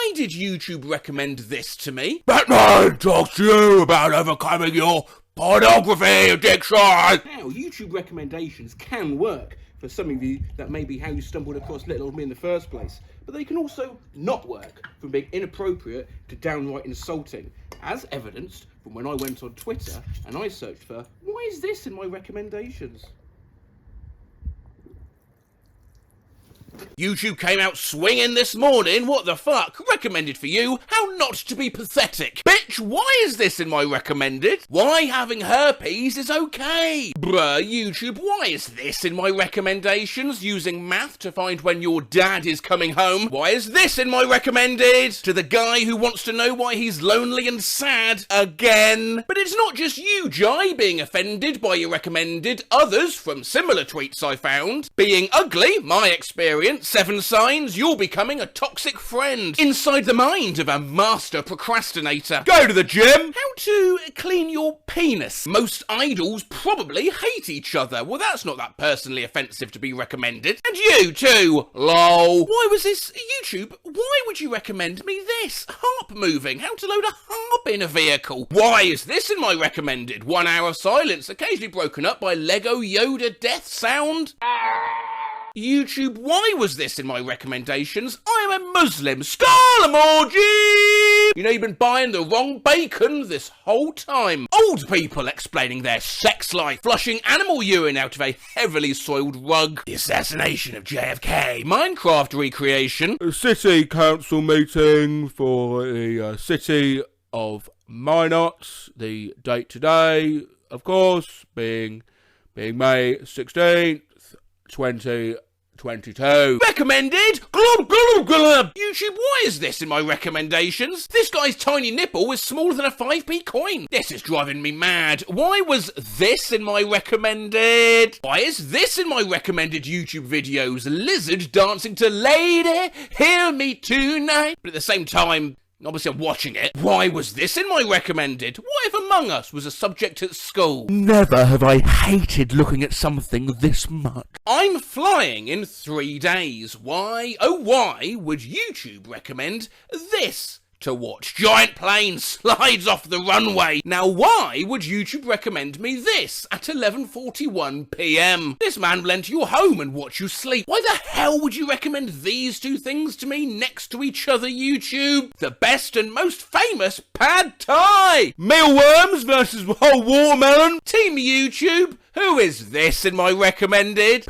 Why did YouTube recommend this to me? Batman talks to you about overcoming your pornography addiction. Now, YouTube recommendations can work for some of you. That may be how you stumbled across Little Old Me in the first place. But they can also not work, from being inappropriate to downright insulting, as evidenced from when I went on Twitter and I searched for, why is this in my recommendations? YouTube came out swinging this morning. What the fuck? Recommended for you how not to be pathetic. Bitch, why is this in my recommended? Why having herpes is okay? Bruh, YouTube, why is this in my recommendations? Using math to find when your dad is coming home. Why is this in my recommended? To the guy who wants to know why he's lonely and sad again. But it's not just you, Jai, being offended by your recommended. Others from similar tweets I found. Being ugly, my experience. 7 signs you're becoming a toxic friend. Inside the mind of a master procrastinator. Go to the gym. How to clean your penis. Most idols probably hate each other. Well, that's not that personally offensive to be recommended. And you too, lol. Why was this YouTube? Why would you recommend me this? Harp moving. How to load a harp in a vehicle. Why is this in my recommended? 1 hour of silence, occasionally broken up by Lego Yoda death sound. YouTube, why was this in my recommendations? I am a Muslim. Skull emoji! You know, you've been buying the wrong bacon this whole time. Old people explaining their sex life. Flushing animal urine out of a heavily soiled rug. The assassination of JFK. Minecraft recreation. A city council meeting for the city of Minot. The date today, of course, being May 16th. 2022. Recommended? Glub, glub, glub. YouTube, why is this in my recommendations? This guy's tiny nipple is smaller than a 5p coin. This is driving me mad. Why was this in my recommended? Why is this in my recommended YouTube videos? Lizard dancing to Lady, Hear Me Tonight. But at the same time, obviously I'm watching it. Why was this in my recommended? What if Among Us was a subject at school? Never have I hated looking at something this much. I'm flying in 3 days. Why, oh why, would YouTube recommend this to watch? Giant plane slides off the runway. Now why would YouTube recommend me this at 11:41 p.m? This man will enter your home and watch you sleep. Why the hell would you recommend these 2 things to me next to each other, YouTube? The best and most famous pad thai. Mealworms versus whole watermelon. Team YouTube, who is this in my recommended?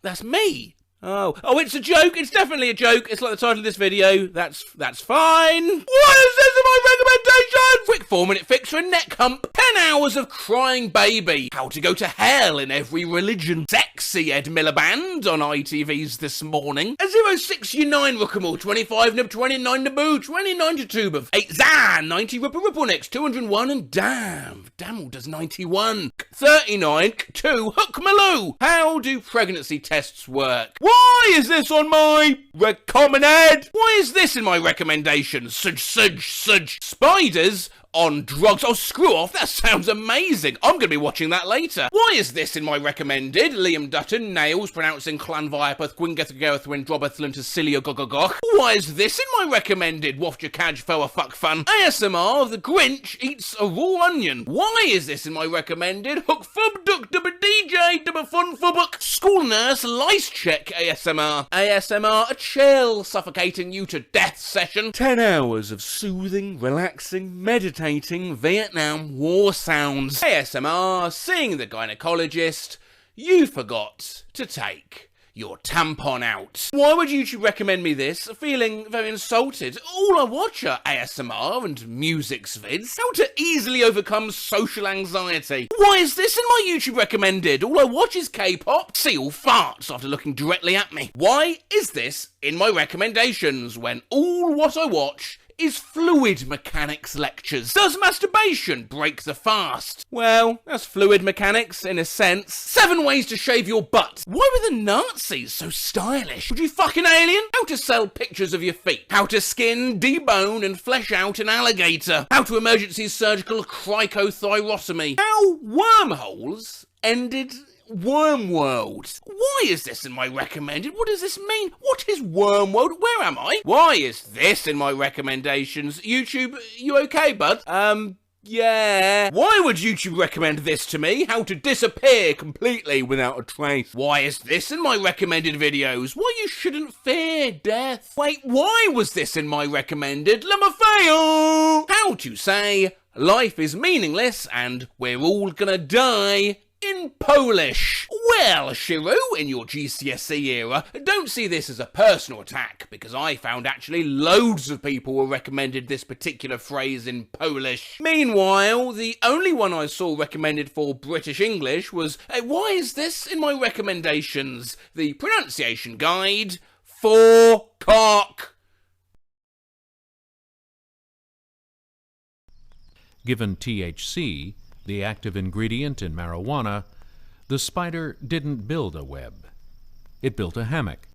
That's me. Oh, it's a joke. It's definitely a joke. It's like the title of this video. That's fine. What is this in my recommendation? Quick 4-minute fix for a neck hump. 10 hours of crying baby. How to go to hell in every religion. Sexy Ed Miliband on ITV's This Morning. A 06U9 Rookamore, 25 Nib, 29 Naboo, 29 to Tube of 8 Zan, 90 Ripple Ripple next, 201 and Damn does 91. 39 2 Hook Maloo. How do pregnancy tests work? Why is this on my recommended? Why is this in my recommendations? Sudge. Spiders on drugs. Oh, screw off. That sounds amazing. I'm going to be watching that later. Why is this in my recommended? Liam Dutton, nails, pronouncing Clan Viapath, Gwyngethagarthwyn, Drobethlan to Cilio Gogogoch. Why is this in my recommended? Wafja Kaj, Foa Fuck Fun. ASMR of the Grinch eats a raw onion. Why is this in my recommended? Hook Fub Duck Dubba DJ Dubba Fun Fubuk. School Nurse Lice Check ASMR. ASMR, a chill, suffocating you to death session. 10 hours of soothing, relaxing, meditating Vietnam War sounds. ASMR, seeing the gynecologist. You forgot to take your tampon out. Why would YouTube recommend me this? Feeling very insulted. All I watch are ASMR and music's vids. How to easily overcome social anxiety. Why is this in my YouTube recommended? All I watch is K-pop. Seal farts after looking directly at me. Why is this in my recommendations when all what I watch is fluid mechanics lectures? Does masturbation break the fast? Well, that's fluid mechanics in a sense. 7 ways to shave your butt. Why were the Nazis so stylish? Would you fucking alien? How to sell pictures of your feet. How to skin, debone and flesh out an alligator. How to emergency surgical cricothyrotomy. How wormholes ended Wormworld. Why is this in my recommended? What does this mean? What is Wormworld? Where am I? Why is this in my recommendations? YouTube, you okay, bud? Yeah. Why would YouTube recommend this to me? How to disappear completely without a trace. Why is this in my recommended videos? Why you shouldn't fear death. Wait, why was this in my recommended? LMFAO! How to say life is meaningless and we're all gonna die in Polish. Well, Shiru, in your GCSE era, don't see this as a personal attack, because I found actually loads of people were recommended this particular phrase in Polish. Meanwhile, the only one I saw recommended for British English was, why is this in my recommendations? The pronunciation guide for cock. Given THC, the active ingredient in marijuana, the spider didn't build a web. It built a hammock.